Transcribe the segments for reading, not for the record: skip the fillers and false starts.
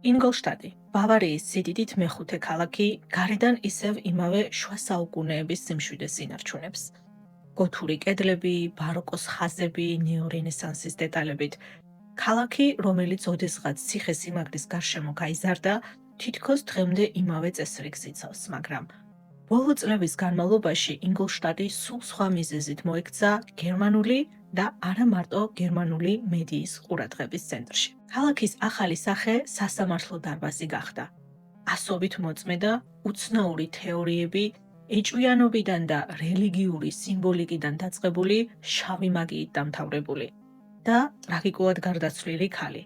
ინგოლშტატი, ბავარიის სიდიდით მეხუთე ქალაქი, გარედან ისევ იმავე შუა საუკუნეების სიმშვიდეს ინარჩუნებს. გოთური კედლები, ბაროკოს ხაზები, ნეორენესანსის დეტალებით. ქალაქი, რომელიც ოდესღაც ციხე-სიმაგრის გარშემო გაიზარდა, თითქოს დღემდე იმავე წესრიგს იცავს, მაგრამ ბოლო წლების განმავლობაში ინგოლშტატი სულ სხვა მიზეზით მოექცა გერმანული და არა მარტო გერმანული მედიის ყურადღების ცენტრში. ქალაქის ახალი სახე სასამართლო დარბაზი გახდა. ასობით მოწმედა, უცნაური თეორიები, ეჭვიანობიდან და რელიგიური სიმბოლიკიდან დაწყებული შავი მაგიით დამთავრებული და ტრაგიკულად გარდაცვლილი ქალი.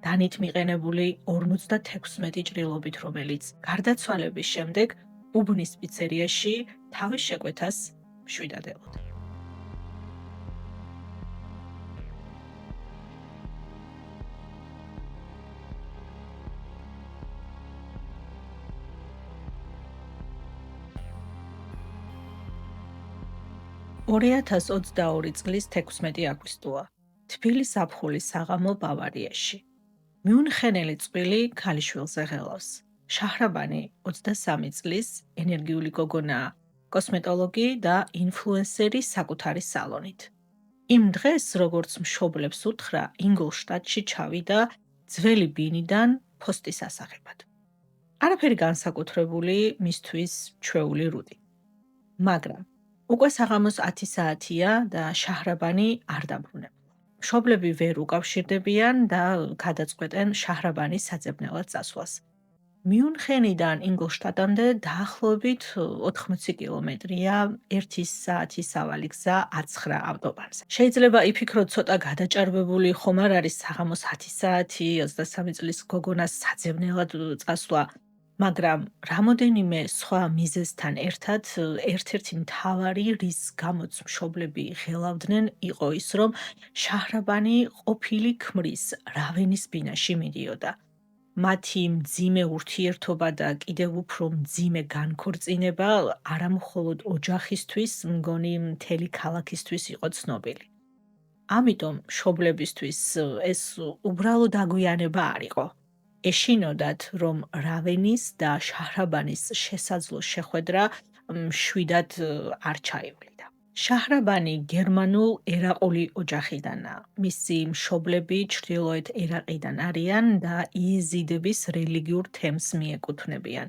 დანით მიყენებული 56 ჭრილობით, რომელიც გარდაცვალების შემდეგ უბნის პიცერიაში თავის შეკვეთას მშვიდად ელოდა. (2022 წლის 16 აგვისტოა). თბილი ზაფხული საღამო ბავარიაში. მიუნხენელი წყვილი ქალიშვილზე ღელავს. შაჰრაბანი 23 წლის ენერგიული გოგონაა, კოსმეტოლოგი და ინფლუენსერი საკუთარი სალონით. იმ დღეს, როგორც მშობლებს უთხრა, ინგოლშტატში ჩავიდა ძველი ბინიდან ფოსტის ასაღებად. არაფერი განსაკუთრებული მისთვის ჩვეული რუდი. მაგრამ უკვე საღამოს 10 საათია და შაჰრაბანი არ დაბრუნებულა. მშობლები ვერ უკავშირდებიან და გადაწყვეტენ შაჰრაბანის საძებნელად წასვლას. მიუნხენიდან ინგოლშტატამდე დაახლოებით 80 კილომეტრია 1 საათის სავალი გზა A9 ავტობანზე. შეიძლება იფიქროთ, ცოტა გადაჭარბებული ხომ არ არის საღამოს 10 საათი 23 წლის გოგონას საძებნელად წასვლა, მაგრამ რამოდენიმე სხვა მიზეზთან ერთად ერთ-ერთი მთავარი, რის გამოც მშობლები ღელავდნენ, იყო ის, რომ შაჰრაბანი ყოფილი ქმრის რავენის ბინაში მიდიოდა. მათი მძიმე ურთიერთობა და კიდევ უფრო მძიმე განქორწინება არა მხოლოდ ოჯახისთვის, მგონი მთელი ქალაქისთვის იყო ცნობილი. ამიტომ მშობლებისთვის ეს უბრალოდ აგვიანება არ იყო. ეშინოდათ, რომ რავენის და შაჰრაბანის შესაძლო შეხვედრა მშვიდად არ ჩაივლიდა. შაჰრაბანი გერმანულ ერაყული ოჯახიდანაა. მისი მშობლები ჩრდილოეთ ერაყიდან არიან და იეზიდების რელიგიურ თემს მიეკუთვნებიან.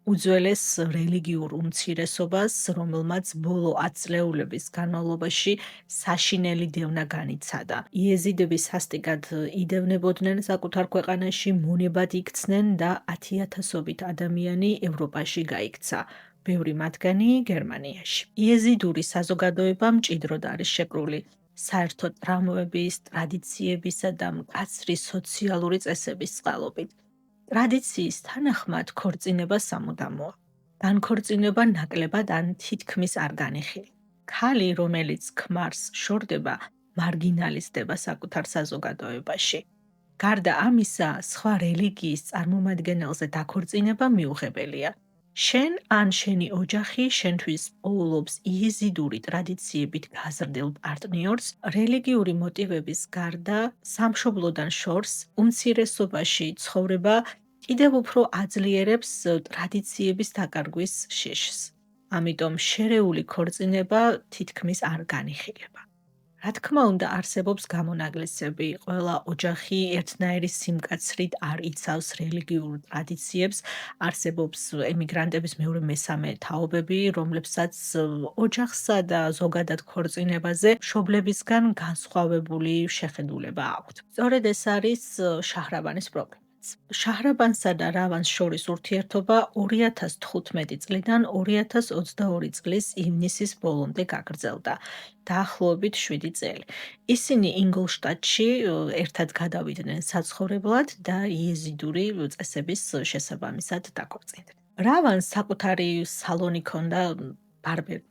უძველეს რელიგიურ უმცირესობას, რომელმაც ბოლო ათწლეულების განმავლობაში საშინელი დევნა განიცადა. იეზიდები სასტიკად იდევნებოდნენ საკუთარ ქვეყანაში, მონებად იქცნენ და 10,000-ობით ადამიანი ევროპაში გაიქცა. ბევრი მათგანი გერმანიაში. იეზიდური საზოგადოება მჭიდროდ არის შეკრული საერთო ტრამვების, ტრადიციებისა და მკაცრი სოციალური წესების წყალობით. ტრადიციის თანახმად ქორწინება სამუდამოა. განქორწინება ნაკლებად ან თითქმის არ განიხილება. ქალი, რომელიც ქმარს შორდება, მარგინალიზდება საკუთარ საზოგადოებაში. გარდა ამისა, სხვა რელიგიის წარმომადგენელზე დაქორწინება მიუღებელია. შენ ან შენი ოჯახი შენთვის პოულობს იეზიდური ტრადიციებით გაზრდილ პარტნიორს, რელიგიური მოტივების გარდა, სამშობლოდან შორს, უმცირესობაში ცხოვრება კიდევ უფრო აძლიერებს ტრადიციების დაკარგვის შიშს. ამიტომ შერეული ქორწინება თითქმის არ განიხილება. რა თქმა უნდა, არსებობს გამონაკლისები. ყველა ოჯახი ერთნაირი სიმკაცრით არ იცავს რელიგიურ ტრადიციებს. არსებობს ემიგრანტების მეორე მესამე თაობები, რომლებსაც ოჯახსა და ზოგადად ქორწინებაზე მშობლებისგან განსხვავებული შეხედულება აქვთ. სწორედ ეს არის შაჰრაბანის პრობლემა. შაჰრაბანსა და რავანს შორის ურთიერთობა 2015 წლიდან 2022 წლის ივნისის ბოლომდე გაგრძელდა. დაახლოებით 7 წელი. ისინი ინგოლშტატში ერთად გადავიდნენ საცხოვრებლად და იეზიდური წესების შესაბამისად დაქორწინდნენ. რავანს საკუთარი სალონი ჰქონდა,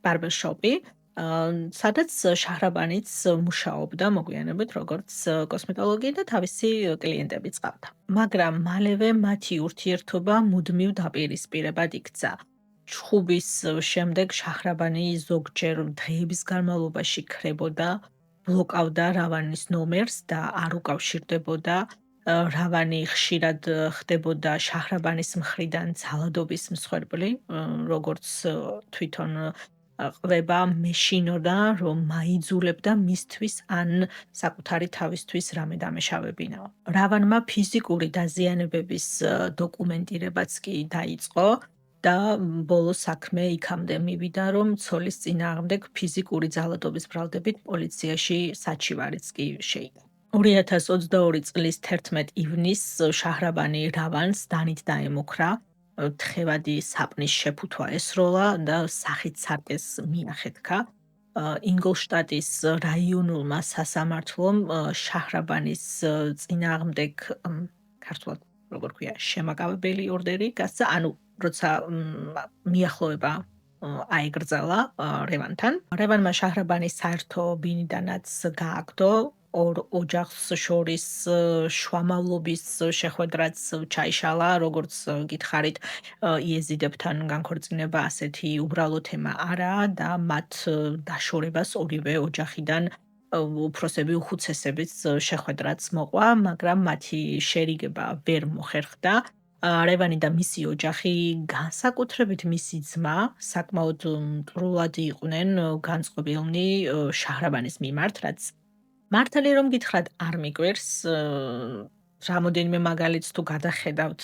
ბარბერშოპი, სადაც შაჰრაბანიც მუშაობდა მოგვიანებით როგორც კოსმეტოლოგი და თავისი კლიენტებიც ყავდა. მაგრამ მალევე მათი ურთიერთობა მუდმივ დაპირისპირებად იქცა. ჩხუბის შემდეგ შაჰრაბანი ზოგჯერ დღეების განმავლობაში ქრებოდა, ბლოკავდა რავანის ნომერს და არ უკავშირდებოდა. რავანი ხშირად ხდებოდა შაჰრაბანის მხრიდან ძალადობის მსხვერპლი, როგორც თვითონ ყვება მეშინოდა, რომ მაიძულებდა მისთვის ან საკუთარი თავისთვის რამე დამეშავებინაო. რავანმა ფიზიკური დაზიანებების დოკუმენტირებაც კი დაიწყო და ბოლო საქმე იქამდე მივიდა, რომ ცოლის წინააღმდეგ ფიზიკური ძალადობის ბრალდებით პოლიციაში საჩივარიც კი შეიტანა. 2022 წლის 11 ივნისს შაჰრაბანი რავანს დანით დაემუქრა, თხევადი საპნის შეფუთვა ესროლა და სახით სარკეს მიახეთქა. ინგოლშტატის რაიონულმა სასამართლომ შაჰრაბანის წინააღმდეგ ქართულად როგორ ქვია შემაკავებელი ორდერი გასცა, ანუ როცა მიახლოება აიგრძალა რევანთან. რევანმა შაჰრაბანის საერთო ბინიდანაც გააგდო, ორ ოჯახს შორის შუამავლობის შეხვედრაც ჩაიშალა, როგორც გითხარით, იეზიდებთან განქორწინება ასეთი უბრალო თემა არაა და მათ დაშორებას ორივე ოჯახიდან უფროსები უხუცესების შეხვედრაც მოყვა, მაგრამ მათი შერიგება ვერ მოხერხდა. რევანი და მისი ოჯახი, განსაკუთრებით მისი ძმა, საკმაოდ მტრულად იყვნენ განწყობილნი შაჰრაბანის მიმართ, რაც მართალი რომ გითხრათ არ მიგვერს. რამოდენიმე მაგალითს თუ გადახედავთ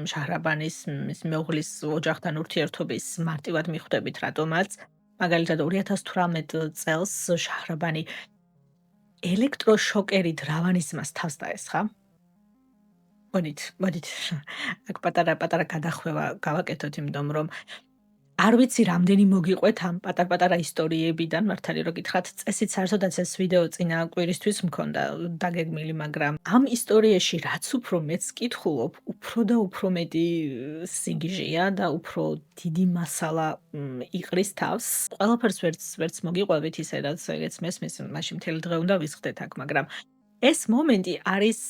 შაჰრაბანის მის მეუღლის ოჯახთან ურთიერთობის მარტივად მიხვდებით რატომაც. მაგალითად 2018 წელს შაჰრაბანი ელექტროშოკერით რავანის ძმას თავს დაესხა. მოდით აქ პატარა გადახვევა გავაკეთოთ, იმიტომ რომ არ ვიცი რამდენი მოგიყვეთ ამ პატარ-პატარა ისტორიებიდან, მართალი რომ გითხრათ, წესით საერთოდაც ეს ვიდეო წინა კვირისთვის მქონდა დაგეგმილი, მაგრამ ამ ისტორიაში რაც უფრო მეც კითხულობ, უფრო და უფრო მეტი სიგიჟეა და უფრო დიდი მასალა იყრის თავს. ყველაფერს ვერც მოგიყვებით ისედაც, ეგეც მესმის, მაშინ მთელი დღე უნდა ვისხდეთ აქ, მაგრამ ეს მომენტი არის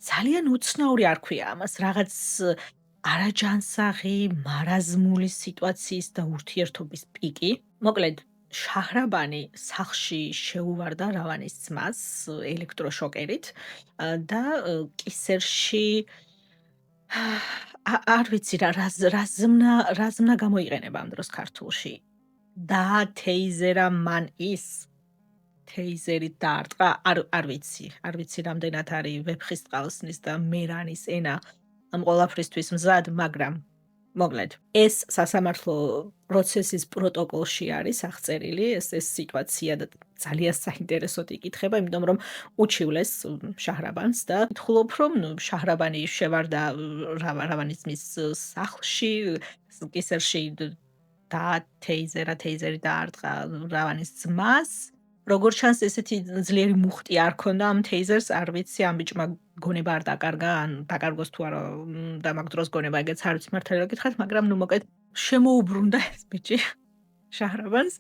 ძალიან უცნაური, არ ქვია ამას, რაღაც არაჯანსაღი, მარაზმული სიტუაციის და ურთიერთობის პიკი. მოკლედ, შაჰრაბანი სახლში შეუვარდა რავანის ძმას ელექტროშოკერით და კისერში არ ვიცი რა ზმნა გამოიყენება ამ დროს ქართულში. დაათეიზერა მან ის თეიზერით დაარტყა, არ ვიცი რამდენად არის ვეფხისტყაოსნის და მერანის ენა ამ ყველაფრისთვის მზად, მაგრამ მოკლედ, ეს სასამართლო პროცესის პროტოკოლში არის აღწერილი, ეს სიტუაცია და ძალიან საინტერესოდ იკითხება, იმიტომ რომ უჩივლეს შაჰრაბანს და გითხულობ, რომ შაჰრაბანი შევარდა რავანის ძმის სახლში, კისერში თეიზერი დაარტყა რავანის ძმას. როგორ ჩანს, ესეთი ძლიერი მუხტი არ ქონდა ამ თეიზერს, არ ვიცი, ამ ბიჭმა გონება არ დაკარგა, ან დაკარგოს თუ არა და მაგ დროს გონება, ეგეც არ ვიცი მართალი რომ გითხრათ, მაგრამ მოკეთ შემოუბრუნდა ეს ბიჭი შაჰრაბანს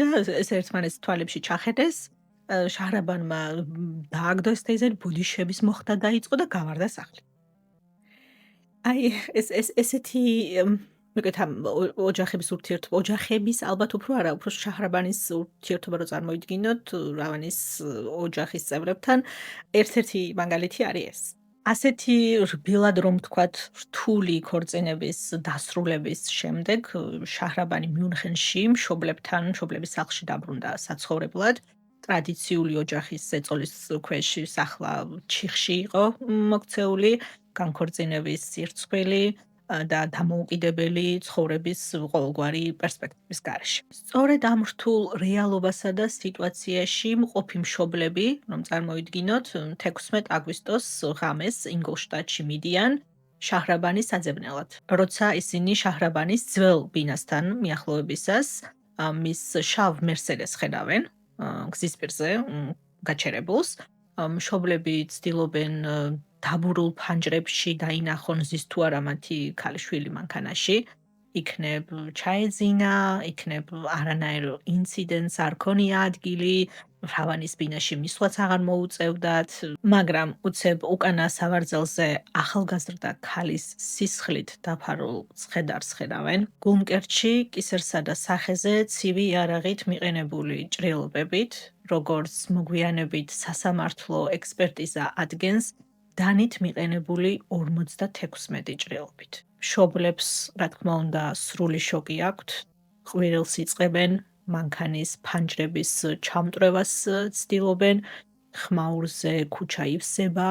და ეს ერთმანეთს თვალებში ჩახედეს. შაჰრაბანმა დააგდო ეს თეიზერი, ბუდიშების მოხდა დაიწყო და გავარდა სახლი. აი ესეთი მოკეთ ამ ოჯახების ალბათ უფრო არა, უფრო შაჰრაბანის ურთიერთობა რო წარმოიდგინოთ რავანის ოჯახის წევრებთან, ერთ-ერთი მაგალითი არის ეს. ასეთი რბილად რომ ვთქვათ, რთული ქორწინების დასრულების შემდეგ შაჰრაბანი მიუნხენში მშობლების სახლში დაბრუნდა საცხოვრებლად. ტრადიციული ოჯახის ზეწოლის ქვეშ სახლა ჩიხში იყო მოქცეული, განქორწინების სირცხვილი და დამოუკიდებელი ცხოვრების ყოველგვარი პერსპექტივის გარეშე. სწორედ ამ რთულ რეალობასა და სიტუაციაში მყოფი მშობლები, რომ წარმოიდგინოთ, 16 აგვისტოს ღამეს ინგოლშტატში მიდიან შაჰრაბანის საძებნელად. როცა ისინი შაჰრაბანის ძველ ბინასთან მიახლოებისას მის შავ მერსედესს ხედავენ, გზის პირზე გაჩერებულს, მშობლები ცდილობენ დაბურულ ფანჯრებში დაინახონ ზის თუ არა მათი ქალიშვილი მანქანაში, იქნებ ჩაეძინა, იქნებ არანაირ ინციდენტს არ ქონია ადგილი, რავანის ბინაში მისვლაც აღარ მოუწევდათ, მაგრამ უცებ უკანა სავარძელზე ახალგაზრდა ქალის სისხლით დაფარულ ცხედარს ხედავენ. გულმკერდში, კისერსა და სახეზე ცივი იარაღით მიყენებული ჭრილობებით, როგორც მოგვიანებით სასამართლო ექსპერტიზა ადგენს, დანით მიყენებული 56 ჭრილობით. მშობლებს, რა თქმა უნდა, სრული შოკი აქვთ, ყვირილს იწყებენ, მანქანის ფანჯრების ჩამტვრევას ცდილობენ, ხმაურზე ქუჩა ივსება,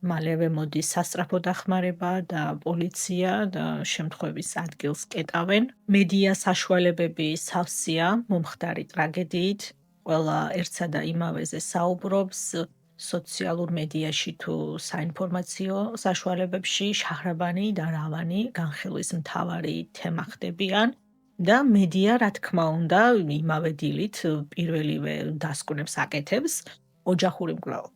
მალევე მოდის სასწრაფო დახმარება და პოლიცია და შემთხვევის ადგილს კეტავენ. მედია საშუალებები სავსეა მომხდარი ტრაგედიით, ყველა ერთსა და იმავეზე საუბრობს, სოციალურ მედიაში თუ საინფორმაციო საშუალებებში შაჰრაბანი და რავანი განხილვის მთავარი თემა ხდებიან და მედია, რა თქმა უნდა, იმავე დილით პირველივე დასკვნებს აკეთებს ოჯახური მკვლელობა.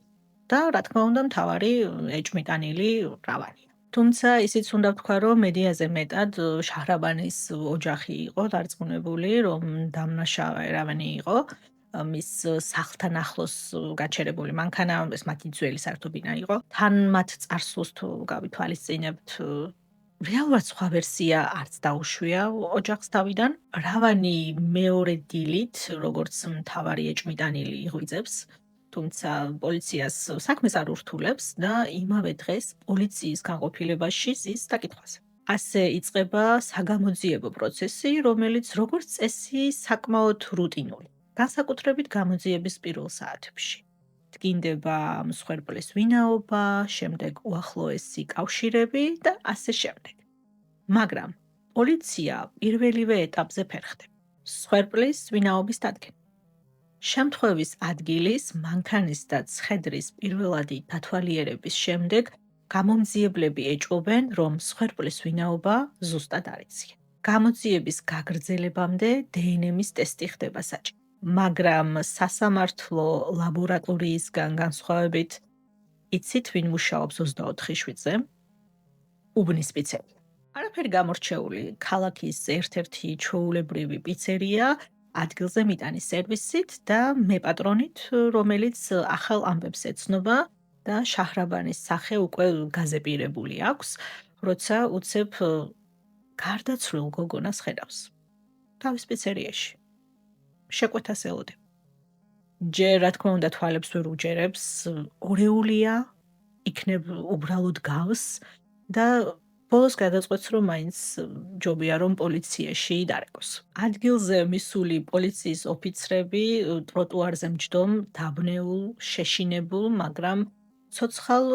და რა თქმა უნდა, მთავარი ეჭვმიტანილი რავანია. თუმცა ისიც უნდა ვთქვა, რომ მედიაზე მეტად შაჰრაბანის ოჯახი იყო დარწმუნებული, რომ დამნაშავე რავანი იყო, მის სახლთან ახლოს გაჩერებული მანქანა, ეს მათი ძველი საერთო ბინა იყო. თან მათ წარსულს თუ გავითვალისწინებთ, რეალურად სხვა ვერსია არც დაუშვია ოჯახს თავიდან. რავანი მეორე დილით, როგორც მთავარი ეჭვმიტანილი იღვიძებს, თუმცა პოლიციას საქმეს არ ურთულებს და იმავე დღეს პოლიციის განყოფილებაში ზის დაკითხვაზე. ასე იწყება საგამოძიებო პროცესი, რომელიც როგორც წესი საკმაოდ რუტინული, განსაკუთრებით გამოძიების პირველ საათებში. დგინდება მსხვერპლის ვინაობა, შემდეგ უახლოესი კავშირები და ასე შემდეგ. მაგრამ პოლიცია პირველივე ეტაპზე ფერხდება. მსხვერპლის ვინაობის დადგენა. შემთხვევის ადგილის, მანქანის და ცხედრის პირველადი დათვალიერების შემდეგ გამომძიებლები ეჭვობენ, რომ მსხვერპლის ვინაობა ზუსტად არ იციან. გამოძიების გაგრძელებამდე დნმ-ის ტესტი ხდება საჭირო. მაგრამ სასამართლო ლაბორატორიისგან განსხვავებით, იცით ვინ მუშაობს 24/7-ზე? უბნის სპეციალისტი. არაფერი გამორჩეული, ქალაქის ერთ-ერთი ჩვეულებრივი პიცერია, ადგილზე მიტანის სერვისით და მე პატრონით, რომელიც ახალ ამბებს ეცნობა და შაჰრაბანის სახე უკვე გაზეპირებული აქვს, როცა უცებ გარდაცვლილ გოგონას ხედავს. თავის პიცერიაში. შეკვეთას ელოდება. ჯერ რა თქმა უნდა თვალებს ვერ უჯერებს, ორეულია, იქნებ უბრალოდ გავს და ბოლოს გადაწყვეტს, რომ მაინც ჯობია რომ პოლიციაში დარეკოს. ადგილზე მისული პოლიციის ოფიცრები ტროტუარზე მჯდომ დაბნეულ, შეშინებულ, მაგრამ ცოცხალ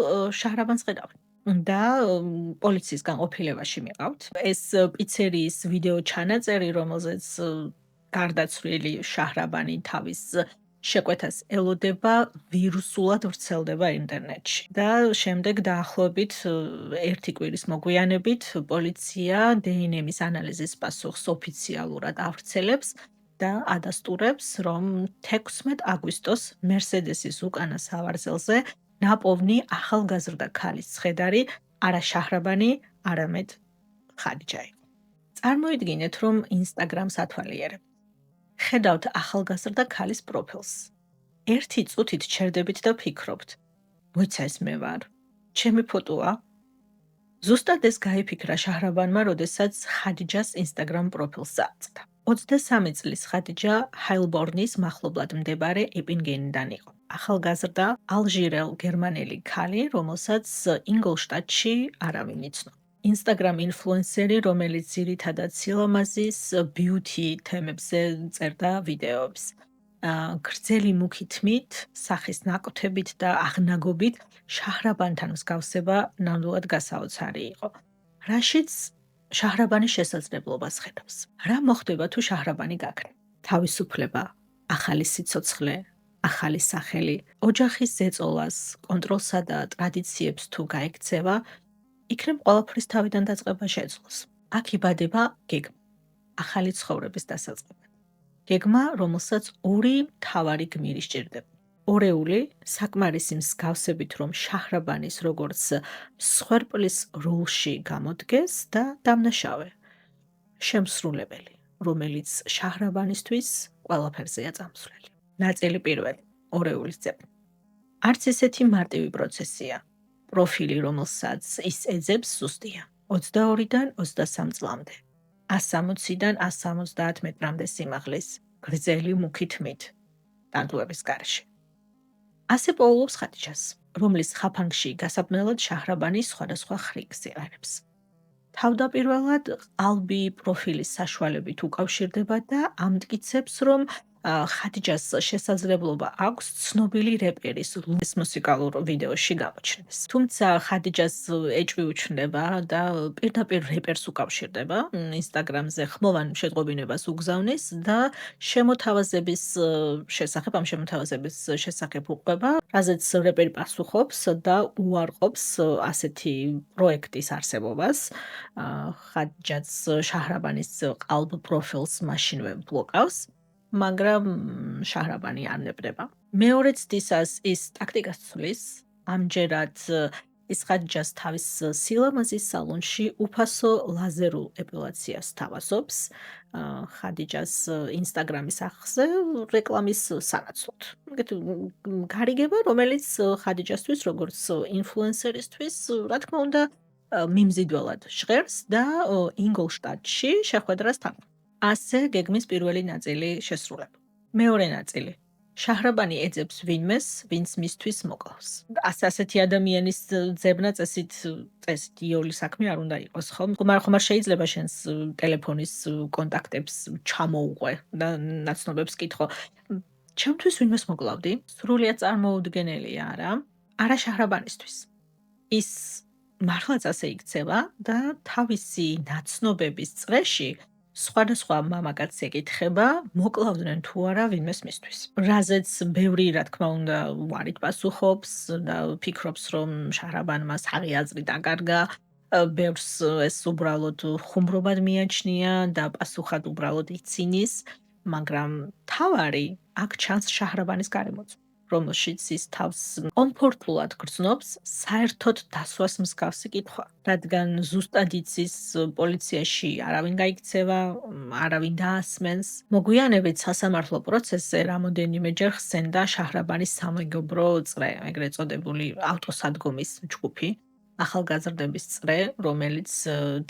შაჰრაბანს ხედავენ. და პოლიციის განყოფილებაში მიყავთ. ეს პიცერიის ვიდეო ჩანაწერი, რომელზეც გარდაცვლილი შაჰრაბანი თავის შეკვეთას ელოდება, ვირუსულად ვრცელდება ინტერნეტში. და შემდეგ დაახლოებით ერთი კვირის მოგვიანებით პოლიცია დნმ-ის ანალიზის პასუხს ოფიციალურად ავრცელებს და ადასტურებს, რომ 16 აგვისტოს მერსედესის უკანა სავარზელზე ნაპოვნი ახალგაზრდა ქალის ცხედარი არა შაჰრაბანი, არამედ ხადიჯა იყო. წარმოიდგინეთ, რომ ინსტაგრამს ათვალიერებთ. ხედავთ ახალგაზრდა ქალის პროფილს. ერთი წუთით ჩერდებით და ფიქრობთ, მოიცა ეს მე ვარ, ჩემი ფოტოა? ზუსტად ეს გაიფიქრა შაჰრაბანმა, როდესაც ხადიჯას ინსტაგრამ პროფილს წააწყდა. 23 წლის ხადიჯა ჰაილბორნის მახლობლად მდებარე ეპინგენიდან იყო. ახალგაზრდა ალჟირელ გერმანელი ქალი, რომელსაც ინგოლშტადტში არავინ იცნობს. ინსტაგრამ ინფლუენსერი, რომელიც ძირითადად სილამაზის, ბიუთი თემებზე წერდა ვიდეოებს. გრძელი მუქი თმით, სახის ნაკვთებით და აღნაგობით შაჰრაბანთან მსგავსება ნამდვილად გასაოცარი იყო. რაშიც შაჰრაბანის შესაძლებლობას ხედავს. რა მოხდება თუ შაჰრაბანი გაქრება? თავისუფლება, ახალი სიცოცხლე, ახალი სახელი, ოჯახის ზეწოლას, კონტროლსა და ტრადიციებს თუ გაექცევა, იქნებ ყველაფრის თავიდან დაწყება შეძლოს. აქ იბადება გეგმა, ახალი ცხოვრების დასაწყებად. გეგმა, რომელსაც ორი მთავარი გმირი სჭირდება. ორეული, საკმარისი მსგავსებით, რომ შაჰრაბანის როგორც მსხვერპლის როლში გამოდგეს და დამნაშავე. შემსრულებელი, რომელიც შაჰრაბანისთვის ყველაფერზეა წამსვლელი. ნაწილი პირველი, ორეულის ძებნა. არც ესეთი მარტივი პროცესია. პროფილი, რომელსაც ის ეძებს, ზუსტია. 22-დან 23 წლამდე. 160-დან 170 მეტრამდე სიმაღლის, გრძელი მუქი თმით, ტანტუების გარეშე. ასე პოულობს ხადიჯას. რომლის ხაფანგში გასაბმელად შაჰრაბანი სხვადასხვა ხრიკს იყენებს. თავდაპირველად ყალბი პროფილის საშუალებით უკავშირდება და ამტკიცებს, რომ ხადიჯას შესაძლებლობა აქვს ცნობილი რეპერის ლუის მუსიკალურ ვიდეოში გამოჩნდეს. თუმცა ხადიჯას ეჭვი უჩნდება და პირდაპირ რეპერს უკავშირდება, ინსტაგრამზე ხმოვან შეტყობინებას უგზავნის და ამ შემოთავაზების შესახებ უყვება, რაზეც რეპერი პასუხობს და უარყოფს ასეთი პროექტის არსებობას. ხადიჯაც შაჰრაბანის ყალბ პროფილს მაშინვე ბლოკავს, მაგრამ შაჰრაბანი არ ნებდება. მეორე ცდისას ის ტაქტიკას ცვლის, ამჯერად ის ხადიჯას თავის სილამაზის სალონში უფასო ლაზერულ ეპილაციას თავაზობს, ხადიჯას ინსტაგრამის სახზე რეკლამის სანაცვლოდ. გარიგება, რომელიც ხადიჯასთვის, როგორც ინფლუენსერისთვის, რა თქმა უნდა, მიმზიდველად ჟღერს და ინგოლშტადტში შეხვედრას თან. ასე გეგმის პირველი ნაწილი შესრულება. მეორე ნაწილი. შაჰრაბანი ეძებს ვინმეს, ვინც მისთვის მოკლავს. ასეთი ადამიანის ძებნა წესით იული საქმე არ უნდა იყოს, ხო? ხომ არ შეიძლება შენს ტელეფონის კონტაქტებს ჩამოუყვე და ნაცნობებს კითხო. ჩემთვის ვინმეს მოკლავდი? სრულიად წარმოუდგენელია, არა შაჰრაბანისთვის. ის მართლაც ასე იქცევა და თავისი ნაცნობების წრეში სხვადასხვა მამაკაცს ეკითხება, მოკლავდნენ თუ არა ვინმეს მისთვის. რაზეც ბევრი, რა თქმა უნდა, უარით პასუხობს და ფიქრობს, რომ შაჰრაბანმა საღი აზრი დაკარგა, ბევრს ეს უბრალოდ ხუმრობად მიაჩნია და პასუხად უბრალოდ იცინის, მაგრამ თავარი აქ ჩანს შაჰრაბანის გარემოწმება, რომელშიც ის თავს კომფორტულად გრძნობს საერთოდ დასვას მსგავსი კითხვა, რადგან ზუსტად იცის პოლიციაში არავინ გაიქცევა, არავინ დაასმენს. მოგვიანებით სასამართლო პროცესზე რამოდენიმეჯერ ხსენდა შაჰრაბანის სამეგობრო წრე, ეგრეთ წოდებული ავტოსადგომის ჯგუფი, ახალგაზრდების წრე, რომელიც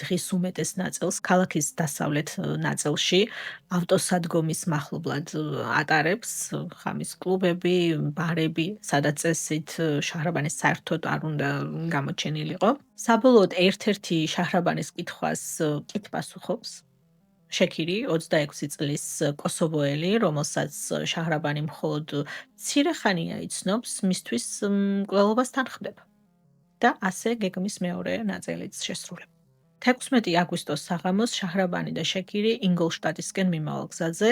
დღის უმეტეს ნაწილს ქალაქის დასავლეთ ნაწილში ავტოსადგომის მახლობლად ატარებს, ხამის კლუბები, ბარები, სადაც წესით შაჰრაბანის საერთოდ არ უნდა გამოჩენილიყო. საბოლოოდ ერთ-ერთი შაჰრაბანის კითხვას კით პასუხობს შექირი, 26 წლის კოსოვოელი, რომელსაც შაჰრაბანი მხოლოდ მცირე ხანია იცნობს, მისთვის მკვლელობას თანხმდება. და ასე გეგმის მეორე ნაწილიც შესრულება. 16 აგვისტოს საღამოს შაჰრაბანი და შექირი ინგოლშტადტისკენ მიმავალ გზაზე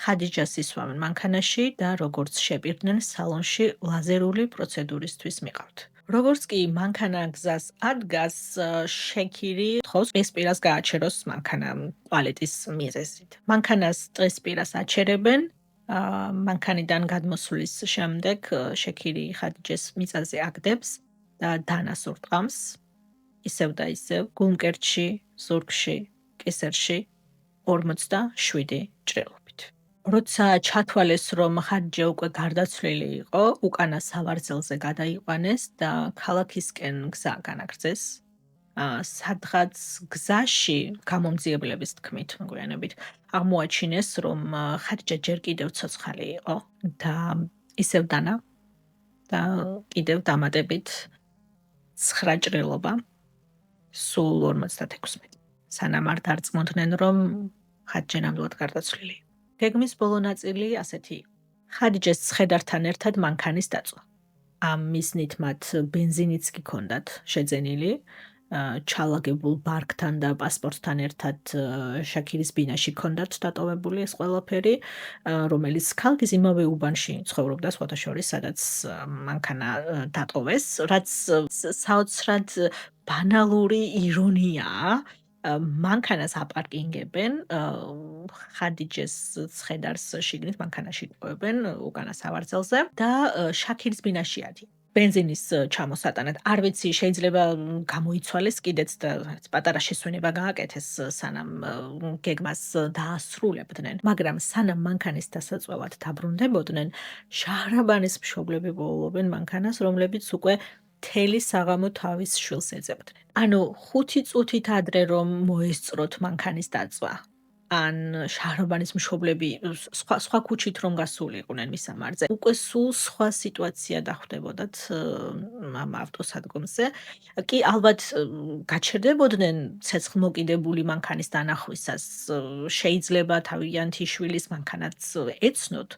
ხადიჯას ისვამენ მანქანაში და როგორც შეპირდნენ სალონში ლაზერული პროცედურისთვის მიყავთ. როგორც კი მანქანა გზას ადგას, შექირი თხოვს ტყისპირას გააჩეროს მანქანა ტუალეტის მიზეზით. მანქანას ტყისპირას აჩერებენ, მანქანიდან გადმოსვლის შემდეგ შექირი ხადიჯას მიწაზე აგდებს და დანას ურტყამს, ისევ და ისევ გულმკერდში, ზურგში, კისერში 47 ჭრილობით. როცა ჩათვალეს, რომ ხადიჯა უკვე გარდაცვლილი იყო, უკანა სავარძელზე გადაიყვანეს და ქალაქისკენ გზა განაგრძეს. სადღაც გზაში გამომძიებლების თქმით, მოგვიანებით აღმოაჩინეს, რომ ხადიჯა ჯერ კიდევ ცოცხალი იყო და ისევ დანა და კიდევ დამატებით 9 ჭრილობა, სულ 56. სანამ არ დარწმუნდნენ, რომ ხადიჯა ნამდვილად გარდაცვლილი. გეგმის ბოლო ნაწილი ასეთი. ხადიჯას ცხედართან ერთად მანქანის დაწვა. ამ მიზნით მათ ბენზინიც კი ჰქონდათ შეძენილი, ჩალაგებულ ბარგთან და პასპორტთან ერთად შაქირის ბინაში ჰქონდათ დატოვებული ეს ყველაფერი, რომელიც ქალქის იმავე უბანში ცხოვრობდა სხვათა შორის, სადაც მანქანა დატოვეს, რაც საოცრად ბანალური ირონიაა. მანქანას აპარკინგებენ, ხადიჯას ცხედარს შიგნით მანქანაში ტოვებენ უკანა სავარძელზე და შაქირის ბინაში ადიან. ბენზინის ჩამოსატანად. არ ვიცი, შეიძლება გამოიცვალეს კიდეც და პატარა შესვენება გააკეთეს, სანამ გეგმას დაასრულებდნენ, მაგრამ სანამ მანქანის დასაწვევად დაბრუნდებოდნენ, შაჰრაბანის მშობლები ბოლობენ მანქანას, რომლებიც უკვე მთელი საღამო თავის შვილს ეძებდნენ. ანუ 5 წუთით ადრე რომ მოესწროთ მანქანის დაწვა, ან შაჰრაბანის მშობლები სხვა ქუჩით რომ გასულიყვნენ მის ამარზე. უკვე სულ სხვა სიტუაცია დახვდებოდათ ამ ავტოსადგომზე. კი ალბათ გაჩერდებოდნენ ცეცხლმოკიდებული მანქანის დანახვისას, შეიძლება თავიანთი შვილის მანქანაც ეცნოთ,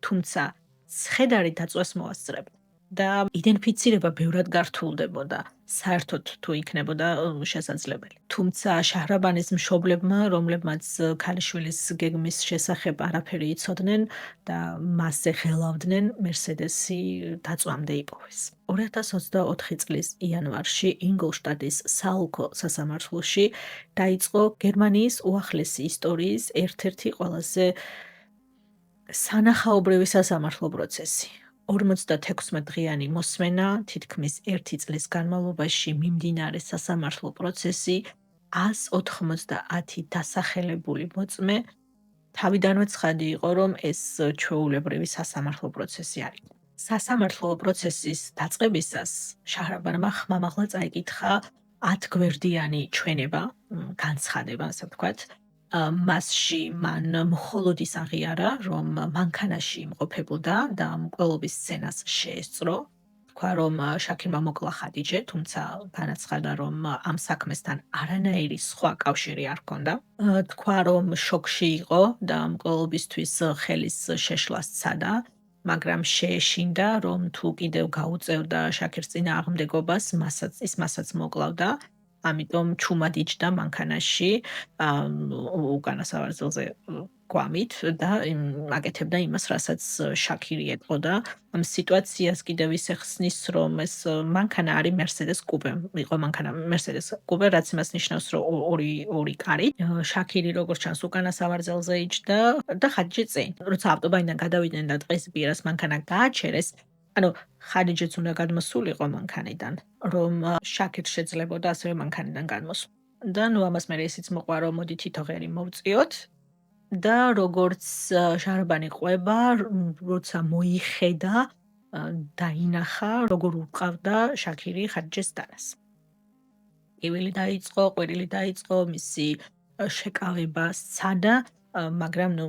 თუმცა ცხედარი დაწვას მოასწრებდა. და იდენტიფიცირება ბევრად გართულდებოდა, საერთოდ თუ იქნებოდა შესაძლებელი. თუმცა შაჰრაბანის მშობლებმა, რომლებმაც ქალიშვილის გეგმის შესახებ არაფერი იცოდნენ და მასზე ხელავდნენ, მერსედესი დაწვამდე იპოვეს. 2024 წლის იანვარში ინგოლშტატის საოლქო სასამართლოში დაიწყო გერმანიის უახლესი ისტორიის ერთ-ერთი ყველაზე სანახაობრივი სასამართლო პროცესი. 56 დღიანი მოსმენა, თითქმის 1 წლის განმავლობაში მიმდინარე სასამართლო პროცესი, 190 დასახელებული მოწმე, თავიდანვე ცხადი იყო, რომ ეს ჩვეულებრივი სასამართლო პროცესი არ იყო. სასამართლო პროცესის დაწყებისას შაჰრაბანმა ხმამაღლა წაიკითხა 10 გვერდიანი ჩვენება, განცხადება, ასე ვთქვათ. მასში მან მხოლოდ ის აღიარა, რომ მანქანაში იმყოფებოდა და მკვლელობის სცენას შეესწრო. თქვა, რომ შაქირმა მოკლა ხადიჯე, თუმცა განაცხადა, რომ ამ საქმესთან არანაირი სხვა კავშირი არ ჰქონდა. თქვა, რომ შოკში იყო და მკვლელობისთვის ხელის შეშლა სცადა, მაგრამ შეეშინდა, რომ თუ კიდევ გაუწევდა შაქირს წინააღმდეგობას, მასაც მოკლავდა. ამიტომ ჩუმად იჯდა მანქანაში უკანასავარზე გვამით და აკეთებდა იმას, რასაც შაქირი ეტყოდა. ამ სიტუაციას კიდევ ისე ხსნის, რომ ეს მანქანა არის Mercedes Coupe. იყო მანქანა Mercedes Coupe, რაც იმას ნიშნავს, რომ ორი კარი. შაქირი როგორც ჩანს უკანასავარზე იჯდა და ხადიჯე წინ. როცა ავტობანიდან გადავიდნენ და დღეს ბირას მანქანა გააჩერეს, ანუ ხადიჯეც უნდა გადმოსულიყო მანქანიდან, რომ შაქირს შეძლებოდა ასევე მანქანიდან გადმოსვლა. და ნუ ამას მერე ისიც მოყვა, რომ მოდი თითო ღერი მოვწიოთ და როგორც შაჰრაბანი ყვება, როცა მოიხედა, დაინახა, როგორ უყავდა შაქირი ხადიჯეს დანას. ყვირილი დაიწყო, მისი შეკავება სცადა, მაგრამ ნუ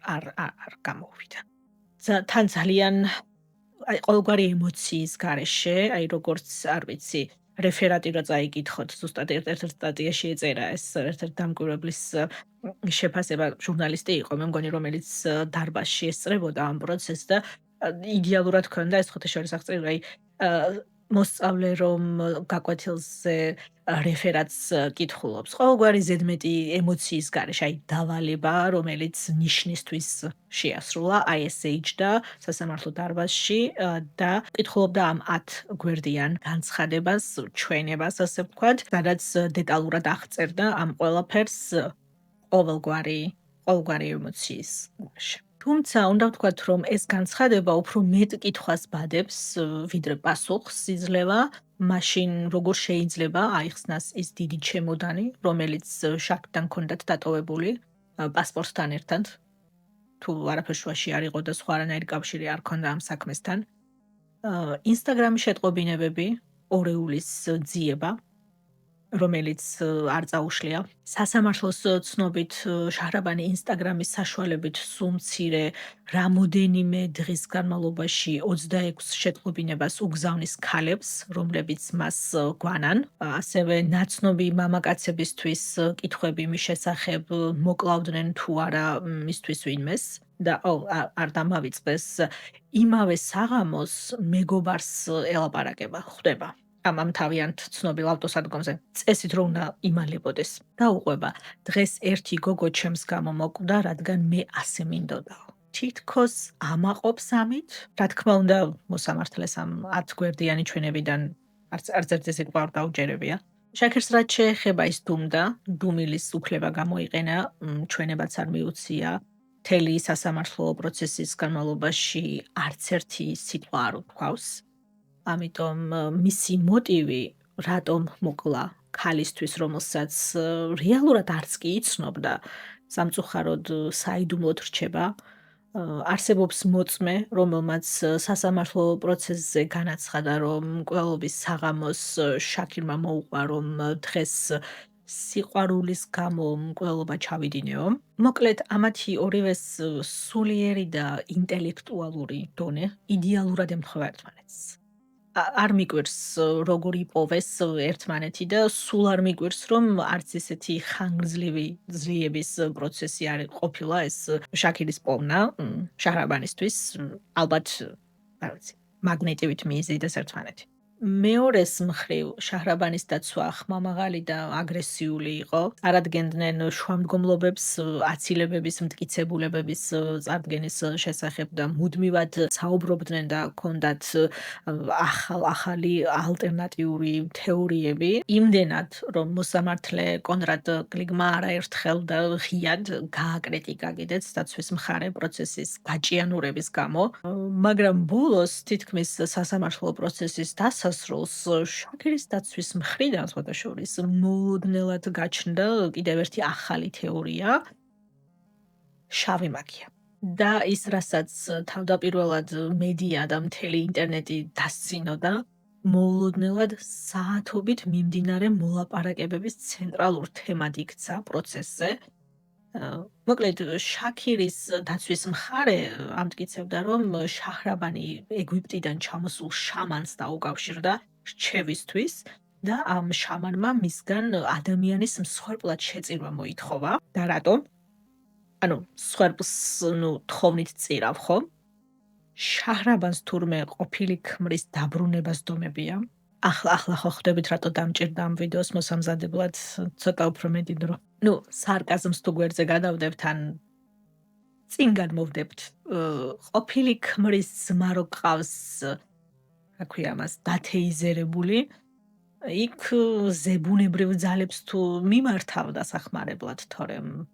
არ გამოუვიდა. თან ძალიან ყოველგვარი ემოციის გარეშე, როგორც არ ვიცი, რეფერატი რა წაიკითხოთ, ზუსტად ერთ-ერთ სტატიაში ეწერა ეს ერთ-ერთი დამკვირვებლის შეფასება ჟურნალისტი იყო, მე მგონი, რომელიც დარბაზში ესწრებოდა ამ პროცესს და იდეალურად ქონდა ეს ხუთეშორის აღწერა, აი მოსწავლე რომ გაკვეთილზე რეფერატს კითხულობს. ყოველგვარი ზედმეტი ემოციის გარეშე, აი დავალება, რომელიც ნიშნისთვის შეასრულა, აი ესე იჯდა სასამართლო დარბაზში და კითხულობდა ამ 10 გვერდიან განცხადებას, ჩვენებას, ასე ვთქვათ, სადაც დეტალურად აღწერდა ამ ყველაფერს ყოველგვარი ემოციის გარეშე. თუმცა უნდა ვთქვათ, რომ ეს განცხადება უფრო მეტ კითხვას ბადებს, ვიდრე პასუხს იძლევა, მაშინ როგორ შეიძლება აიხსნას ის დიდი ჩემოდანი, რომელიც შაქთან ჰქონდათ დატოვებული პასპორტთან ერთად, თუ არაფერ შუაში არ იყო და სხვა არანაირი კავშირი არ ჰქონდა ამ საქმესთან. ინსტაგრამის შეტყობინებები, ორეულის ძიება, რომელიც არ წაუშლია. სასამართლოს ცნობით შაჰრაბანი ინსტაგრამის საშუალებით სულ მცირე რამოდენიმე დღის განმავლობაში 26 შეტყობინებას უგზავნის ქალებს, რომლებიც მას გვანან. ასევე ნაცნობი მამაკაცებისთვის კითხვები მის შესახებ მოკლავდნენ თუ არა მისთვის ვინმეს და არ დამავიწყდეს იმავე საღამოს მეგობარს ელაპარაკება ხდება. ამ თავიანთ ცნობილ ავტოსადგომზე წესით რომ უნდა იმალებოდეს. დაუყვება, დღეს ერთი გოგო ჩემს გამო მოკვდა, რადგან მე ასე მინდოდაო. თითქოს ამაყობს ამით, რა თქმა უნდა, მოსამართლეს ამ 10 გვერდიანი ჩვენებიდან არც ერთ ესე გვარ დაუჯერებია. შაქირს რაც შეეხება ის დუმდა, დუმილის უფლება გამოიყენა, ჩვენებაც არ მიუცია. მთელი სასამართლო პროცესის განმავლობაში არც ერთი სიტყვა არ უთქვავს. ამიტომ მისი მოტივი რატომ მოკლა ქალისთვის, რომელსაც რეალურად არც კი იცნობდა, სამწუხაროდ საიდუმლოდ რჩება. არსებობს მოწმე, რომელმაც სასამართლო პროცესზე განაცხადა, რომ მკვლელობის საღამოს შაქირმა მოუყვა, რომ დღეს სიყვარულის გამო მკვლელობა ჩავიდინეო. მოკლედ, ამათი ორივეს სულიერი და ინტელექტუალური დონე იდეალურად ემთხვევა ერთმანეთს. არ მიკვირს როგორ იპოვეს ერთმანეთი და სულ არ მიკვირს რომ არც ესეთი ხანგრძლივი ძლიერების პროცესი არ ყოფილა ეს შაქირის პოვნა შაჰრაბანისთვის ალბათ არ ვიცი მაგნიტივით მიიზიდეს ერთმანეთი. მეორეს მხრივ შაჰრაბანის დაცვა ხმამაღალი და აგრესიული იყო. წარადგენდნენ შუამდგომლობებს, აცილებების, მტკიცებულებების წარდგენის შესახებ და მუდმივად საუბრობდნენ და ჰქონდათ ახალი ალტერნატიული თეორიები. იმდენად, რომ მოსამართლე კონრად კლიგმა არაერთხელ და ღიად გააკრიტიკა კიდეც დაცვის მხარე პროცესის გაჭიანურების გამო, მაგრამ ბოლოს თითქმის სასამართლო პროცესის დასასრულს შაქირის დაცვის მხრიდან სხვადასხვა მოულოდნელად გაჩნდა კიდევ ერთი ახალი თეორია შავი მაგია. და ის რასაც თავდაპირველად მედია და მთელი ინტერნეტი დასცინოდა, მოულოდნელად საათობით მიმდინარე მოლაპარაკებების ცენტრალურ თემად იქცა პროცესზე. მოკლედ, შაქირის დაცვის მხარე ამტკიცებდა, რომ შაჰრაბანი ეგვიპტიდან ჩამოსულ შამანს დაუკავშირდა რჩევისთვის და ამ შამანმა მისგან ადამიანის მსხვერპლად შეწირვა მოითხოვა. და რატომ? ანუ სხვერპლს თხოვნით წირავ, ხო? შაჰრაბანს თურმე ყოფილი ქმრის დაბრუნებას დომებია. ახლა ხო ხვდებით რატო დამჭირდა ამ ვიდეოს მოსამზადებლად ცოტა უფრო მეტი დრო. სარკაზმს თუ გვერდზე გადავდებთ ან წინ გადმოვდებთ. ყოფილი ქმრის ძმა რო გყავს, რა ქვია მას, დათეიზერებული, იქ ზებუნებრივ ძალებს თუ მიმართავდა სახმარებლად, თორემ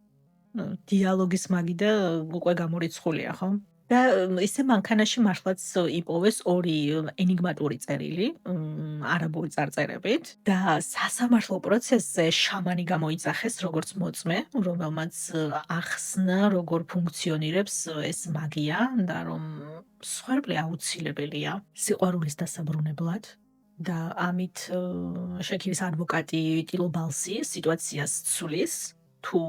დიალოგის მაგიდა უკვე გამორიცხულია, ხო? და ისე მანქანაში მართლაც იპოვეს ორი ენიგმატური წერილი, არაბული წარწერებით და სასამართლო პროცესზე შამანი გამოიძახეს როგორც მოწმე, რომელმაც ახსნა როგორ ფუნქციონირებს ეს მაგია და რომ სხვერპლი აუცილებელია სიყვარულის დასაბრუნებლად. და ამით შაქირის ადვოკატი ტილო ბალსი სიტუაციას ცulis თუ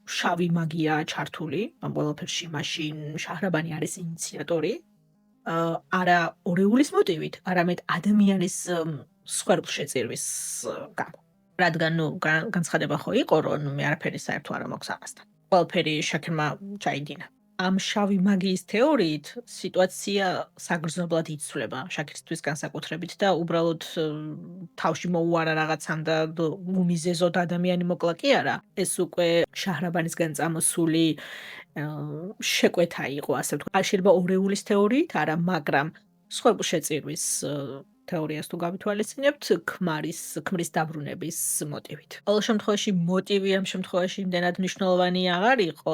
შავი მაგია ჩართული ამ ყველაფერში, მაშინ შაჰრაბანი არის ინიციატორი, არა ორეულის მოტივით, არამედ ადამიანის სხვერპლშეწირვის გამო. რადგან განცხადება ხო იყო, რომ მე არაფერი საერთო არ მაქვს ამასთან. ყველაფერი შაქირმა ჩაიდინა. ამ შავი მაგიის თეორიით სიტუაცია საგრძნობლად იცვლება შაქირისთვის განსაკუთრებით და უბრალოდ თავში მოუარა რაღაცამ და უმიზეზოდ ადამიანი მოკლა კი არა. ეს უკვე შაჰრაბანისგან წამოსული შეკვეთა იყო, ასე ვთქვათ. არ შეიძლება ორეულის თეორიით, არა, მაგრამ სხვერპლშეწირვის თეორიას თუ გავითვალისწინებთ, ქმრის დაბრუნების მოტივით. ყოველ შემთხვევაში მოტივი ამ შემთხვევაში იმდენად მნიშვნელოვანი აღარ იყო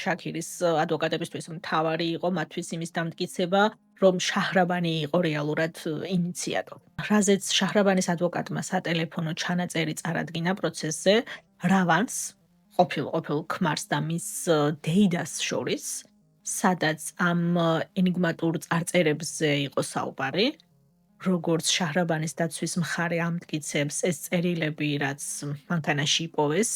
შაქირის ადვოკატებისთვის, მთავარი იყო მათთვის იმის დამტკიცება, რომ შაჰრაბანი იყო რეალურად ინიციატორი. რაზეც შაჰრაბანის ადვოკატმა სატელეფონო ჩანაწერი წარადგინა პროცესზე რავანს, ყოფილ ქმარს და მის დეიდას შორის, სადაც ამ ენიგმატურ წარწერებზე იყო საუბარი. როგორც შაჰრაბანის დაცვის მხარე ამტკიცებს, ეს წერილები, რაც მანქანაში იპოვეს,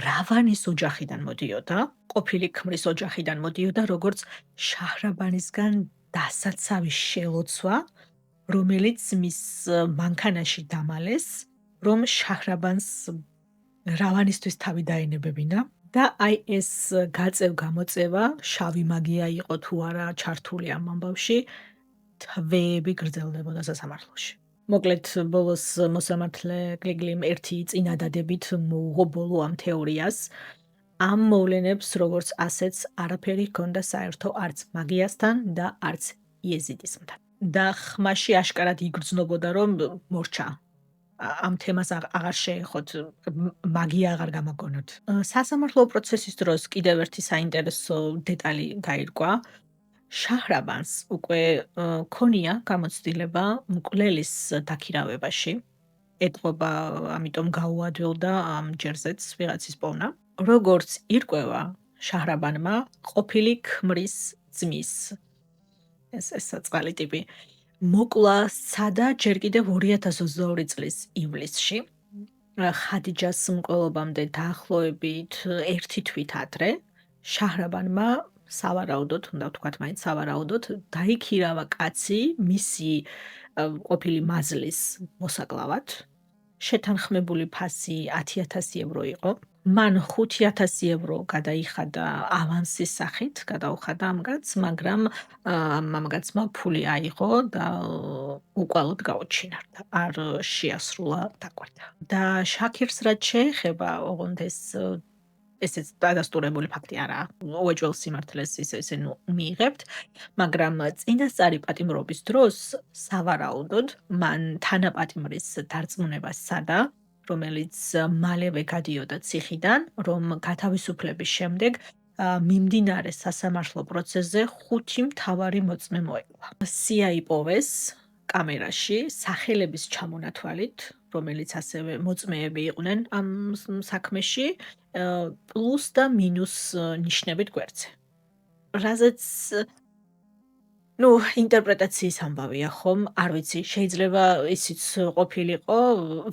რავანის ოჯახიდან მოდიოდა, ყოფილი ქმრის ოჯახიდან მოდიოდა, როგორც შაჰრაბანისგან დასაცავის შელოცვა, რომელიც მის მანქანაში დამალეს, რომ შაჰრაბანს რავანისთვის თავი დაენებებინა. და აი ეს გაწევ-გამოწევა, შავი მაგია იყო თუ არა ჩართული ამ ამბავში, თვეები გრძელდებოდა სასამართლოში. მოკლედ, ბოლოს მოსამართლე კლიგლიმ ერთი წინადადებით მოუღო ბოლო ამ თეორიას. ამ მოვლენებს როგორც ასეც არაფერი ჰქონდა საერთო არც მაგიასთან და არც იეზიდისმთან. და ხმაში აშკარად იგრძნობოდა, რომ მორჩა. ამ თემას აღარ შეეხოთ, მაგია აღარ გამაგონოთ. სასამართლო პროცესის დროს კიდევ ერთი საინტერესო დეტალი გაირკვა. შაჰრაბანს უკვე ქონია გამოცდილება მკვლელის დაქირავებაში. ეტყობა, ამიტომ გაუადვილდა ამ ჯერზეც ვიღაცის პოვნა. როგორც ირკვევა, შაჰრაბანმა ყოფილი ქმრის ძმის ეს საწყალი ტიპი მოკლა სადა ჯერ კიდევ 2022 წლის ივლისში. ხადიჯას მკვლელობამდე დაახლოებით 1 თვით ადრე შაჰრაბანმა სავარაუდოდ, უნდა ვთქვათ მაინც სავარაუდოდ, დაიქირავა კაცი მისი ყოფილი მაზლის მოსაკლავად. შეთანხმებული ფასი 10,000 ევრო იყო. მან 5,000 ევრო გადაიხადა ავანსის სახით, გადაუხადა ამ კაცს, მაგრამ ამ კაცმა ფული აიღო და უკვალოდ გაუჩინა. არ შეასრულა დაკვირდა. და შაქირს რაც შეეხება, ოღონდ ესეც დადასტურებული ფაქტი არაა. უეჭველ სიმართლეს ისე მიიღებთ, მაგრამ წინასწარი პატიმრობის დროს სავარაუდოდ მან თანაპატიმრის დარწმუნება სცადა, რომელიც მალევე გადიოდა ციხიდან, რომ გათავისუფლების შემდეგ მიმდინარე სასამართლო პროცესზე 5 მთავარი მოწმე მოეყვა. სია იპოვეს კამერაში სახელების ჩამონათვალით, რომელიც ასევე მოწმეები იყვნენ ამ საქმეში, პლუს და მინუს ნიშნებით გვერდზე. რაზეც ინტერპრეტაციის ამბავია ხომ, არ ვიცი, შეიძლება ისიც ყოფილიყო,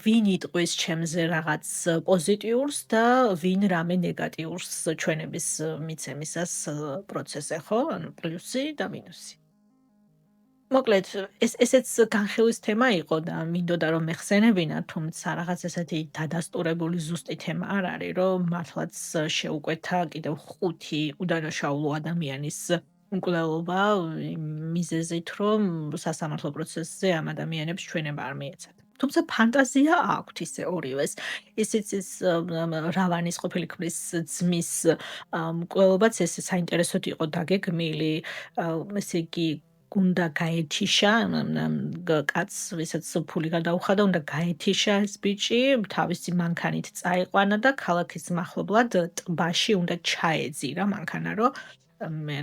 ვინ იტყვის ჩემზე რაღაც პოზიტიურს და ვინ რამე ნეგატიურს ჩვენების მიცემისას პროცესზე, ხო? ანუ პლუსი და მინუსი. მოკლედ, ესეც განხილვის თემა იყო და მინდოდა რომ მეხსენებინა, თუმცა რაღაც ესეთი დადასტურებული ზუსტი თემა არ არის, რომ მართლაც შეუკვეთა კიდევ 5 უდანაშაულო ადამიანის მკვლელობა იმ მიზეზით, რომ სასამართლო პროცესზე ამ ადამიანებს ჩვენება არ მიეცათ. თუმცა ფანტაზია აქვთ ისე ორივეს. ისიც ის რავანის ყოფილი ქმრის ძმის მკვლელობაც ეს საინტერესოდ იყო დაგეგმილი, ესე იგი უნდა გაეთიშა კაცს, ვისაც ფული გადაუხადა, უნდა გაეთიშა ეს ბიჭი, თავისი მანქანით წაიყვანა და ქალაქის მახლობლად ტბაში უნდა ჩაეძირა მანქანა, რომ მე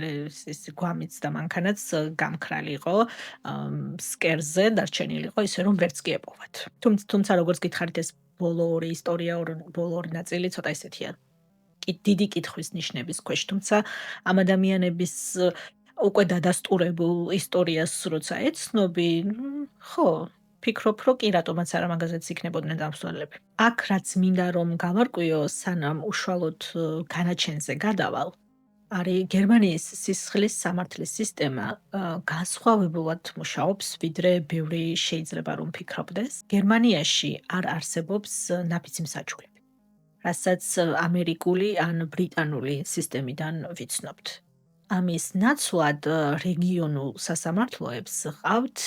ეს გვამიც და მანქანაც გამქრალიყო სკერზე დარჩენილიყო, ისე რომ ვერც კი ეპოვათ. თუმცა როგორც გითხარით, ეს ბოლო ორი ნაწილი ცოტა ისეთია. დიდი კითხვის ნიშნების ქვეშ, თუმცა ამ ადამიანების უკვე დადასტურებულ ისტორიას როცა ეცნობი, ხო, ფიქრობ, რომ კი რატომაც არა მაგაზეც იქნებოდნენ დამსვლელები. აქ რაც მინდა რომ გავარკვიო, სანამ უშუალოდ განაჩენზე გადავალ, არის გერმანიის სისხლის სამართლის სისტემა განსხვავებულად მუშაობს, ვიდრე ბევრი შეიძლება რომ ფიქრობდეს. გერმანიაში არ არსებობს ნაფიცი მსაჯულები, რასაც ამერიკული ან ბრიტანული სისტემიდან ვიცნობთ. ამის ნაცვლად რეგიონულ სასამართლოებს ყავთ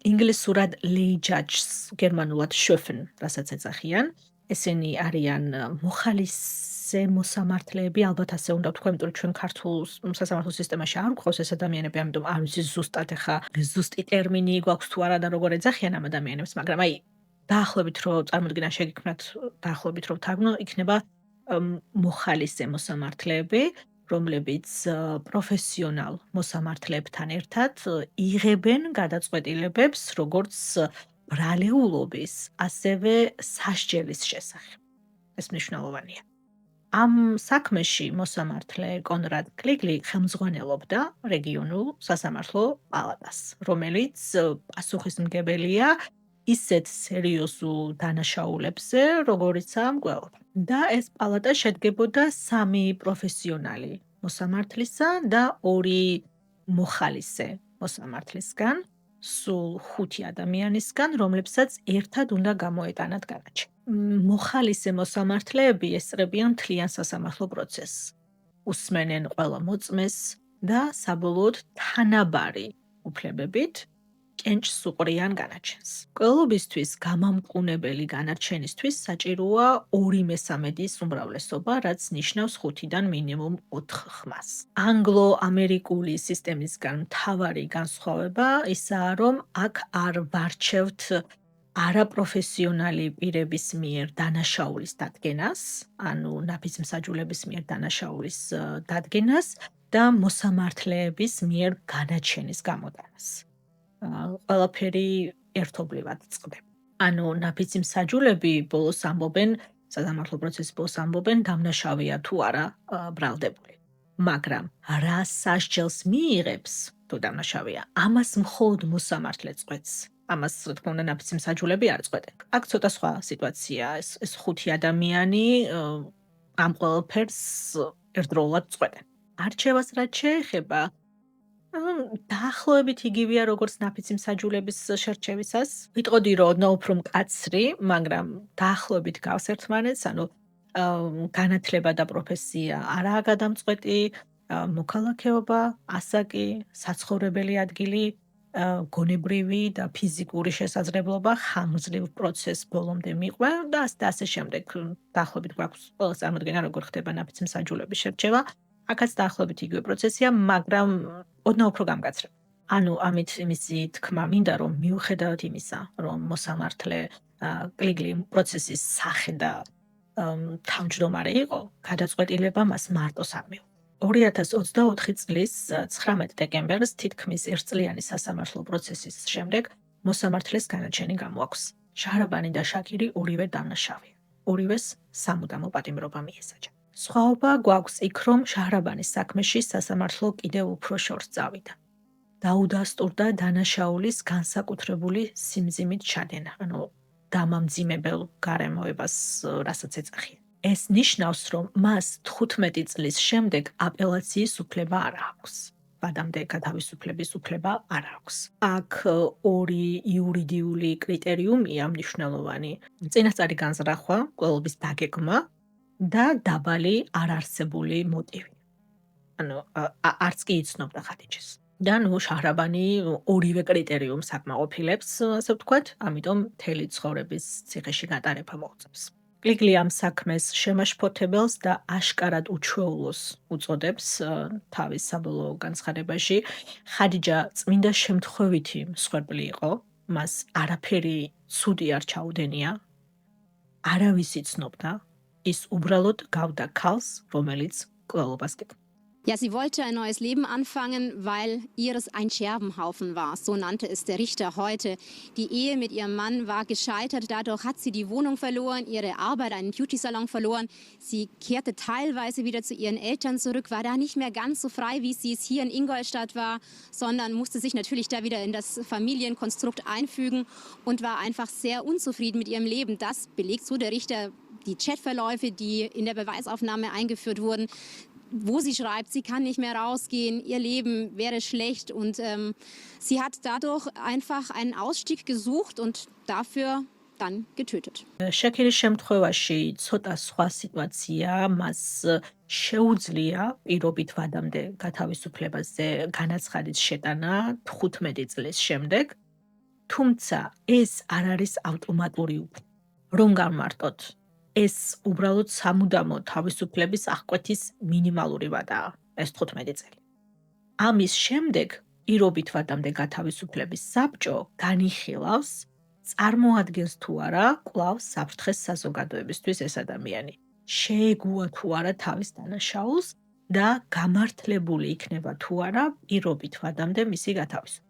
ინგლისურად lay judges, გერმანულად Schöffen, რასაც ეძახიან. ესენი არიან მოხალისე მოსამართლეები, ალბათ ასე უნდა ვთქვა, იმიტომ რომ ჩვენ ქართულ სასამართლო სისტემაში არ გვყავს ეს ადამიანები, ამიტომ არ ვიცი ზუსტად ეხა ზუსტი ტერმინი გვაქვს თუ არა და როგორ ეძახიან ამ ადამიანებს, მაგრამ აი დაახლოებით რომ წარმოდგენა შეგიქმნათ, დაახლოებით რომ თარგმნო, იქნება მოხალისე მოსამართლეები, რომლებიც პროფესიონალ მოსამართლეებთან ერთად იღებენ გადაწყვეტილებებს როგორც ბრალეულობის, ასევე სასჯელის შესახებ. ეს მნიშვნელოვანია. ამ საქმეში მოსამართლე კონრად კლიგლი ხელმძღვანელობდა რეგიონულ სასამართლო პალატას, რომელიც პასუხისმგებელია ისეთ სერიოზულ დანაშაულებზე, როგორიცაა მკვლელობა. და ეს პალატა შედგებოდა 3 პროფესიონალი მოსამართლისა და 2 მოხალისე მოსამართლისგან, სულ 5 ადამიანისგან, რომლებსაც ერთად უნდა გამოეტანათ განაჩენი. მოხალისე მოსამართლეები ესწრებიან მთლიან სასამართლო პროცესს. უსმენენ ყველა მოწმეს და საბოლოოდ თანაბარი უფლებებით კენჭს უყრიან განაჩენს. მკვლელობისთვის გამამყუნებელი განარჩენისთვის საჭიროა 2/3 უმრავლესობა, რაც ნიშნავს 5-დან მინიმუმ 4 ხმას. ანგლო-ამერიკული სისტემისგან მთავარი განსხვავება ისაა, რომ აქ არ ვარჩევთ არაპროფესიონალი პირების მიერ დანაშაულის დადგენას, ანუ ნაფიცმსაჯულების მიერ დანაშაულის დადგენას და მოსამართლეების მიერ განაჩენის გამოტანას. ყველაფერი ერთობლივად წყდება. ანუ ნაფიცი მსაჯულები ბოლოს ამბობენ, სასამართლო პროცესის ბოლოს ამბობენ, დამნაშავეა თუ არა ბრალდებული. მაგრამ რა სასჯელს მიიღებს თუ დამნაშავეა, ამას მხოლოდ მოსამართლე წყვეტს. ამას რა თქმა უნდა ნაფიცი მსაჯულები არ წყვეტენ. აქ ცოტა სხვა სიტუაციაა. ეს 5 ადამიანი ამ ყველაფერს ერთდროულად წყვეტენ. არჩევას რაც შეეხება, დაახლოებით იგივეა როგორც ნაფიცი მსაჯულების შერჩევისას. ვიტყოდი რომ ოდნავ უფრო მკაცრი, მაგრამ დაახლოებით გავს ერთმანეთს, ანუ განათლება და პროფესია არაა გადამწყვეტი, მოქალაქეობა, ასაკი, საცხოვრებელი ადგილი, გონებრივი და ფიზიკური შესაძლებლობა ხანგრძლივ პროცესს ბოლომდე მიყვება და ასე შემდეგ. დაახლოებით გვაქვს ყველა წარმოდგენა როგორ ხდება ნაფიცი მსაჯულების შერჩევა. აქაც დაახლოებით იგივე პროცესია, მაგრამ ოდნავ უფრო გამკაცრება. ანუ ამით იმისი თქმა მინდა, რომ მიუხედავად იმისა, რომ მოსამართლე კლიგლი პროცესის სახე და თავმჯდომარე იყო, გადაწყვეტილება მას მარტოს არ მიუღია. 2024 წლის 19 დეკემბერს თითქმის ერთწლიანი სასამართლო პროცესის შემდეგ მოსამართლეს განაჩენი გამოაქვს. შაჰრაბანი და შაკირი ორივე დამნაშავეა. ორივეს სამუდამო პატიმრობა მიესაჯა. სხვაობა გვაქვს იქ, რომ შაჰრაბანის საქმეში სასამართლო კიდევ უფრო შორს წავიდა. დაუდასტურდა დანაშაულის განსაკუთრებული სიმძიმით ჩადენა, ანუ დამამძიმებელ გარემოებას, რასაც ეძახიან. ეს ნიშნავს, რომ მას 15 წლის შემდეგ აპელაციის უფლება არ აქვს. ვადამდე გათავისუფლების უფლება არ აქვს. აქ ორი იურიდიული კრიტერიუმია მნიშვნელოვანი. წინასწარი განზრახვა, მკვლელობის დაგეგმა და დაბალი არარსებული მოტივი. ანუ არც კი იცნობდა ხადიჯეს. და შაჰრაბანი ორივე კრიტერიუმს აკმაყოფილებს, ასე ვთქვათ, ამიტომ მთელი ცხოვრების ციხეში გატარება მოუწევს. კლიგლი ამ საქმეს შემაშფოთებელს და აშკარად უჩვეულოს უწოდებს თავის საბოლოო განცხადებაში. ხადიჯა წმინდა შემთხვევითი მსხვერპლი იყო, მას არაფერი ცუდი არ ჩაუდენია, არავის იცნობდა, ის უბრალოდ გავდა ქალს, რომელიც მკვლელობას გეგმავდა. Ja, sie wollte ein neues Leben anfangen, weil ihres ein Scherbenhaufen war. So nannte es der Richter heute. Die Ehe mit ihrem Mann war gescheitert. Dadurch hat sie die Wohnung verloren, ihre Arbeit, einen Beauty-Salon verloren. Sie kehrte teilweise wieder zu ihren Eltern zurück, war da nicht mehr ganz so frei, wie sie es hier in Ingolstadt war, sondern musste sich natürlich da wieder in das Familienkonstrukt einfügen und war einfach sehr unzufrieden mit ihrem Leben. Das belegt so der Richter die Chatverläufe, die in der Beweisaufnahme eingeführt wurden, wo sie schreibt, sie kann nicht mehr rausgehen, ihr Leben wäre schlecht und sie hat dadurch einfach einen Ausstieg gesucht und dafür dann getötet. შაკირის შემთხვევაში ცოტა სხვა სიტუაცია, მას შეუძლია პირობით ვადამდე გათავისუფლებაზე განაცხადის შეტანა 15 წლის შემდეგ, თუმცა ეს არ არის ავტომატური უფლება. რომ გამარტოთ, ეს უბრალოდ სამუდამო თავისუფლების აღკვეთის მინიმალური ვადაა, ეს 15 წელი. ამის შემდეგ პირობით ვადამდე გათავისუფლების საბჭო განიხილავს, წარმოადგენს თუ არა კვლავ საფრთხეს საზოგადოებისთვის ეს ადამიანი. შეეგუა თუ არა თავის დანაშაულს და გამართლებული იქნება თუ არა პირობით ვადამდე მისი გათავისუფლება.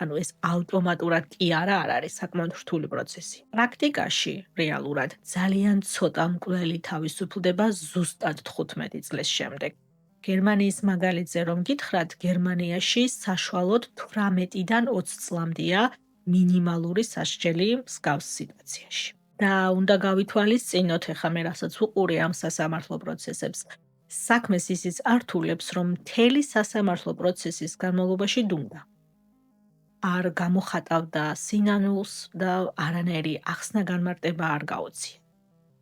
ანუ ეს ავტომატურად კი არა არ არის საკმაოდ რთული პროცესი. პრაქტიკაში რეალურად ძალიან ცოტა მკვლელი თავისუფლდება ზუსტად 15 წლის შემდეგ. გერმანიის მაგალითზე რომ გითხრათ, გერმანიაში საშუალოდ 18-დან 20 წლამდეა მინიმალური სასჯელი მსგავს სიტუაციაში. და უნდა გავითვალისწინოთ, ეხლა მე რასაც ვუყურე ამ სასამართლო პროცესებს, საქმეს ისიც ართულებს, რომ მთელი სასამართლო პროცესის განმავლობაში დუმდა. არ გამოხატავდა სინანულს და არანაირი ახსნა-განმარტება არ გაუწია.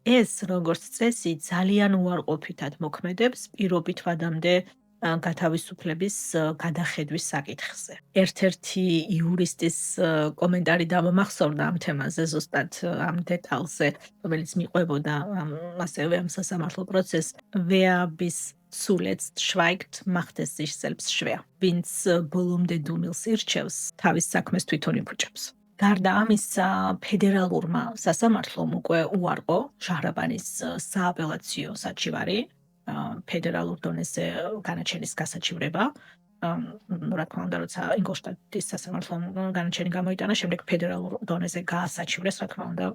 ეს, როგორც წესი, ძალიან უარყოფითად მოქმედებს პირობით ვადამდე გათავისუფლების გადახედვის საკითხზე. ერთ-ერთი იურისტის კომენტარი დამამახსოვრდა ამ თემაზე, ზუსტად ამ დეტალზე, რომელიც მიყვებოდა ასევე ამ სასამართლო პროცესს. Wer bis zuletzt schweigt, macht es sich selbst schwer. ვინც ბოლომდე დუმილს ირჩევს, თავის საქმეს თვითონ იფუჭებს. გარდა ამისა, ფედერალურმა სასამართლომ უკვე უარყო შაჰრაბანის სააპელაციო საჩივარი, ფედერალურ დონეზე განაჩენის გასაჩივრება. რა თქმა უნდა, როცა ინგოლშტადტის სასამართლომ განაჩენი გამოიტანა, შემდეგ ფედერალურ დონეზე გაასაჩივრეს, რა თქმა უნდა,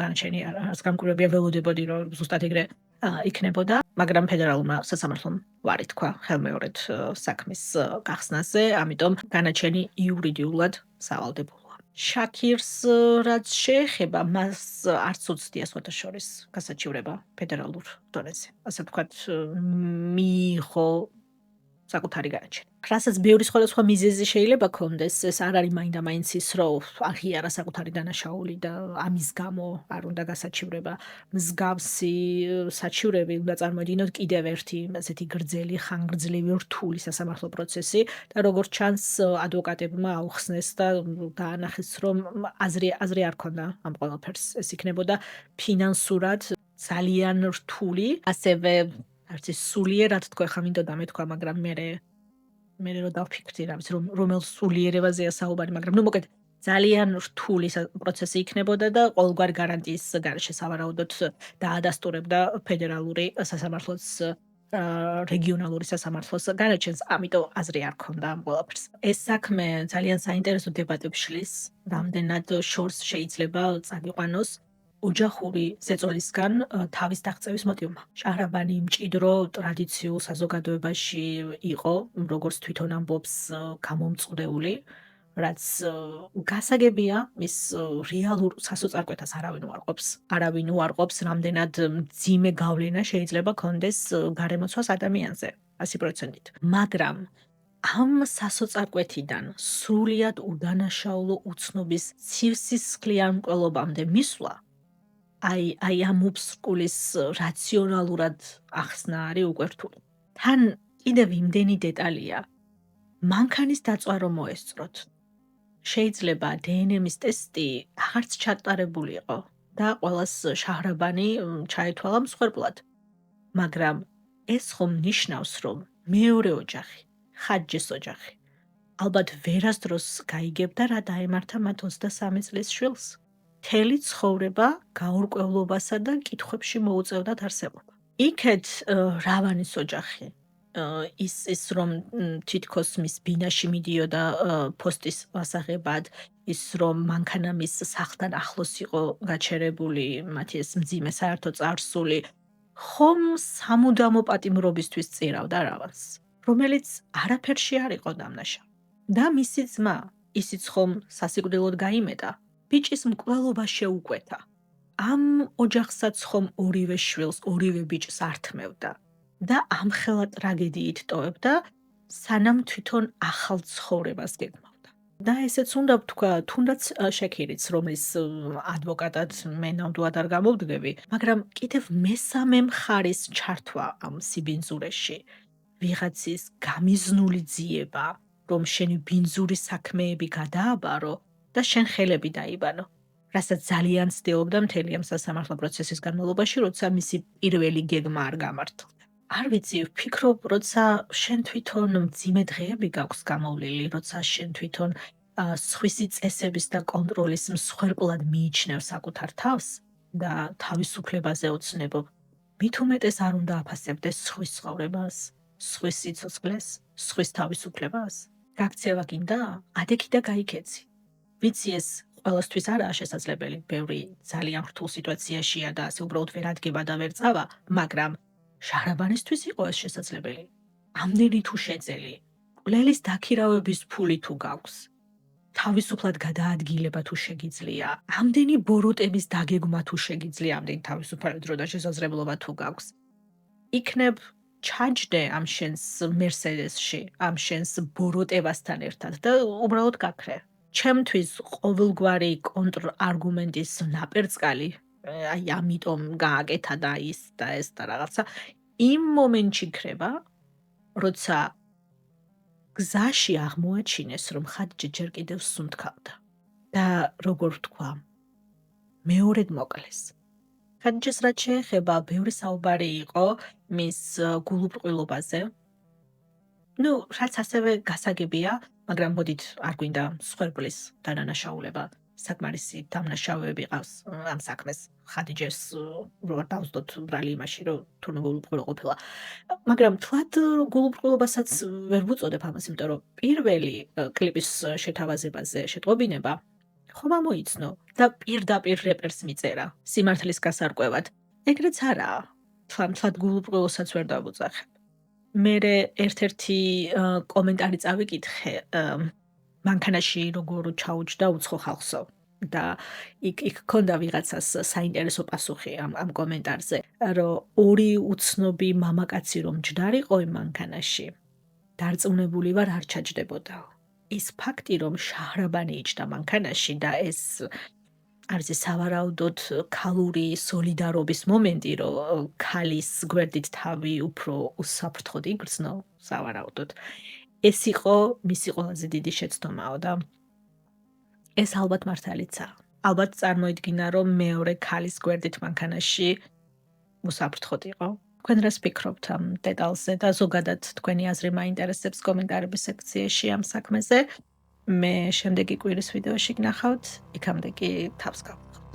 განაჩენი არც გამკვირვებია ველოდებოდი, რომ ზუსტად ეგრე იქნებოდა, მაგრამ ფედერალურმა სასამართლომ ვარი თქვა ხელმეორედ საქმის გახსნაზე, ამიტომ განაჩენი იურიდიულად სავალდებულოა. შაქირს რაც შეეხება, მას არც უცდია სხვათა შორის გასაჩივრება ფედერალურ დონეზე. ასე ვთქვათ, მიიღო საკუთარი განაჩენი. რასაც ბევრი სხვადასხვა მიზეზი შეიძლება ქონდეს, ეს არ არის მაინდა-მაინც ის, რომ აღიარა საკუთარი დანაშაული და ამის გამო არ უნდა გასაჩივრება. მსგავსი საჩივრები უნდა წარმოედგინოთ კიდევ ერთი ასეთი გრძელი, ხანგრძლივი, რთული სასამართლო პროცესი და როგორც ჩანს, ადვოკატებმა აუხსნეს და დაანახეს, რომ აზრი არ ქონდა ამ ყველაფერს. ეს იქნებოდა ფინანსურად ძალიან რთული, ასევე არც ის სულიერად თქვა, ხა მინდოდა მეთქვა, მაგრამ მე რო დავფიქრდი რა ვიცი, რომელ სულიერებაზეა საუბარი, მაგრამ ნუ მოკეთ ძალიან რთული პროცესი იქნებოდა და ყოველგვარი გარანტიის გარეშე სავარაუდოდ დაადასტურებდა ფედერალური სასამართლოს რეგიონალური სასამართლოს განაჩენს, ამიტომ აზრი არ ქონდა ამ ყველაფერს. ეს საქმე ძალიან საინტერესო დებატებს შლის, რამდენად შორს შეიძლება წაგიყვანოს ოჯახური ზეწოლისგან თავის დაღწევის მოტივმა. შაჰრაბანი მჭიდრო ტრადიციულ საზოგადოებაში იყო, როგორც თვითონ ამბობს, გამომწყვდეული, რაც გასაგებია, მის რეალურ სასოწარკვეთას არავინ უარყოფს, რამდენად მძიმე გავლენა შეიძლება ქონდეს გარემოცვას ადამიანზე, 100%-ით. მაგრამ ამ სასოწარკვეთიდან სრულიად უდანაშაულო უცნობის ცივსისხლიან მკვლობამდე მისვლა აი ამ უბსკულის რაციონალურად ახსნა არის უკვე რთული. თან კიდევ იმდენი დეტალია. მანქანის დაწვა რომ მოესწროთ. შეიძლება დნმ-ის ტესტი აღარც ჩატარებული იყო და ყველას შაჰრაბანი ჩაითვალა მსხვერპლად. მაგრამ ეს ხომ ნიშნავს, რომ მეორე ოჯახი, ხაჯის ოჯახი, ალბათ ვერასდროს გაიგებდა რა დაემართა მათ 23 წლის შვილს. მთელი ცხოვრება გაურკვევლობასა და კითხვებში მოუწევდათ არსებობა. იქეთ რავანის ოჯახი, ის რომ თითქოს მის ბინაში მიდიოდა პოსტის ასაღებად, ის რომ მანქანა მის სახლთან ახლოს იყო გაჩერებული, მათი ეს მძიმე საერთო წარსული, ხომ სამუდამო პატიმრობისთვის წირავდა რავანს, რომელიც არაფერში არ იყო დამნაშავე. და მისი ძმა, ისიც ხომ სასიკვდილოდ გაიმეტა, ბიჭის მკვლელობა შეუკვეთა. ამ ოჯახსაც ხომ ორივე შვილს, ორივე ბიჭს ართმევდა და ამხელა ტრაგედიით ტოვებდა, სანამ თვითონ ახალ ცხოვრებას გეგმავდა. და ესეც უნდა ვთქვა, თუნდაც შექირიც, რომლის ადვოკატად მე ნამდვილად არ გამოვდგები, მაგრამ კიდევ მესამე მხარის ჩართვა ამ სიბინძურეში, ვიღაცის გამიზნული ძიება, რომ შენი ბინძური საქმეები გადააბარო და შენ ხელები დაიბანო, რასაც ძალიან ცდილობდა მთელი ამ სასამართლო პროცესის განმავლობაში, როცა მისი პირველი გეგმა არ გამართლდა. არ ვიცი, ვფიქრობ, როცა შენ თვითონ მძიმე დღეები გაქვს გამოვლილი, როცა შენ თვითონ სხვისი წესების და კონტროლის მსხვერპლად მიიჩნევ საკუთარ თავს და თავისუფლებაზე ოცნებობ, მით უმეტეს არ უნდა აფასებდეს სხვის ცხოვრებას, სხვის სიცოცხლეს, სხვის თავისუფლებას. გაქცევა გინდა? ადექი და გაიქეცი. ვიცი ეს ყველასთვის არაა შესაძლებელი, ბევრი ძალიან რთულ სიტუაციაშია და ასე უბრალოდ ვერ ადგება და ვერ წავა, მაგრამ შაჰრაბანისთვის იყო ეს შესაძლებელი. ამდენი თუ შეძელი, მკვლელის დაქირავების ფული თუ გაქვს, თავისუფლად გადაადგილება თუ შეგიძლია, ამდენი ბოროტების დაგეგმა თუ შეგიძლია, ამდენი თავისუფალი დრო და შესაძლებლობა თუ გაქვს, იქნებ ჩაჯდე ამ შენს მერსედესში, ამ შენს ბოროტებასთან ერთად და უბრალოდ გაქრე. ჩემთვის ყოველგვარი კონტრარგუმენტის ნაპერწკალი, აი ამიტომ გააკეთა და ის და ეს და რაღაცა, იმ მომენტში ქრება, როცა გზაში აღმოაჩინეს, რომ ხაჯი ჯერ კიდევ სუნთქავდა და როგორ ვთქვა, მეორედ მოკლეს. ხაჯის რაც შეეხება, ბევრი საუბარი იყო მის გულუბრყვილობაზე. ნუ, რაც ასევე გასაგებია, მაგრამ მოდით არ გვინდა მსხვერპლის დანაშაულება. საკმარისი დამნაშავეები ყავს ამ საქმეს. ხადიჯეს რო დავსდოთ ბრალი იმაში, რომ თურმე გულუბრყვილო ყოფილა. მაგრამ თვად გულუბრყვილობასაც ვერ ვუწოდებ ამას, იმიტომ რომ პირველი კლიპის შეთავაზებაზე შეტყობინება ხომ ამოიცნო და პირდაპირ რეპერს მიწერა სიმართლის გასარკვევად. ეგრეც არაა. თლამთლად გულუბრყვილოსაც ვერ დავუძახებ. მერე ერთ-ერთი კომენტარი წავიკითხე, მანქანაში როგორ ჩაუჯდა უცხო ხალხსო და იქ ჰქონდა ვიღაცას საინტერესო პასუხი ამ კომენტარზე, რომ ორი უცნობი მამაკაცი რომ ჯდარიყო იმ მანქანაში, დარწმუნებული ვარ არ ჩაჯდებოდაო. ის ფაქტი რომ შაჰრაბანი იჯდა მანქანაში და ეს არის სავარაუდოდ ქალური სოლიდარობის მომენტი, რომ ქალის გვერდით თავი უფრო უსაფრთხოდ იგრძნო, სავარაუდოდ. ეს იყო მისი ყველაზე დიდი შეცდომაო და ეს ალბათ მართალიცაა. ალბათ წარმოიდგინა, რომ მეორე ქალის გვერდით მანქანაში უსაფრთხოდ იყო. თქვენ რას ფიქრობთ ამ დეტალზე და ზოგადად თქვენი აზრი მაინტერესებს კომენტარების სექციაში ამ საქმეზე. მე შემდეგი კვირის ვიდეოში გნახავთ. იქამდე კი თავს გავხსნით.